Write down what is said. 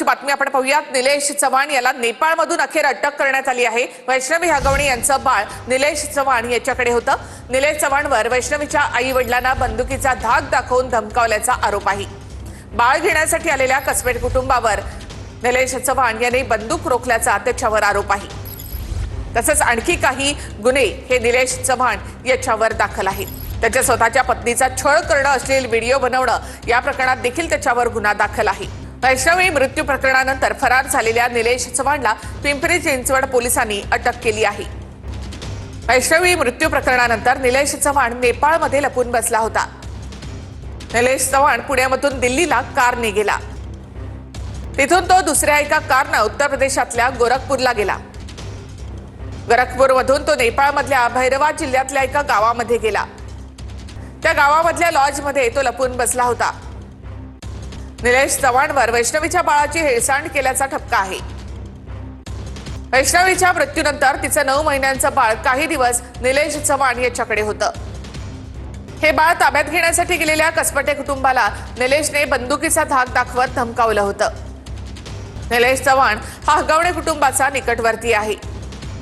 महत्त्वाची बातमी आपण पाहूयात। निलेश चव्हाण याला नेपाळमधून अखेर अटक करण्यात आली आहे। वैष्णवी हगवणे यांचं बाळ निलेश चव्हाण याच्याकडे होतं। निलेश चव्हाणवर वैष्णवीच्या आई वडिलांना बंदुकीचा धाक दाखवून धमकावल्याचा आरोप आहे। बाळ घेण्यासाठी आलेल्या कसबेट कुटुंबावर निलेश चव्हाण यांनी बंदूक रोखल्याचा त्याच्यावर आरोप आहे। तसंच आणखी काही गुन्हे हे निलेश चव्हाण याच्यावर दाखल आहेत। त्याच्या स्वतःच्या पत्नीचा छळ करणं, अश्लील व्हिडिओ बनवणं या प्रकरणात देखील त्याच्यावर गुन्हा दाखल आहे। वैष्णवी मृत्यू प्रकरणानंतर फरार झालेल्या निलेश चव्हाणला पिंपरी चिंचवड पोलिसांनी अटक केली आहे। वैष्णवी मृत्यू प्रकरणानंतर निलेश चव्हाण नेपाळमध्ये लपून बसला होता। निलेश चव्हाण पुण्यामधून दिल्लीला कारने गेला। तिथून तो दुसऱ्या एका कारने उत्तर प्रदेशातल्या गोरखपूरला गेला। गोरखपूरमधून तो नेपाळमधल्या भैरवा जिल्ह्यातल्या एका गावामध्ये गेला। त्या गावामधल्या लॉजमध्ये तो लपून बसला होता। निलेश चव्हाणवर वैष्णवीच्या बाळाची हेळसांड केल्याचा ठपका आहे। वैष्णवीच्या मृत्यूनंतर तिचं 9 महिन्यांचं बाळ काही दिवस निलेश चव्हाण याच्याकडे होतं। हे बाळ ताब्यात घेण्यासाठी गेलेल्या कसबटे कुटुंबाला निलेशने बंदुकीचा धाक दाखवत धमकावलं होतं। निलेश चव्हाण हा हगवणे कुटुंबाचा निकटवर्ती आहे।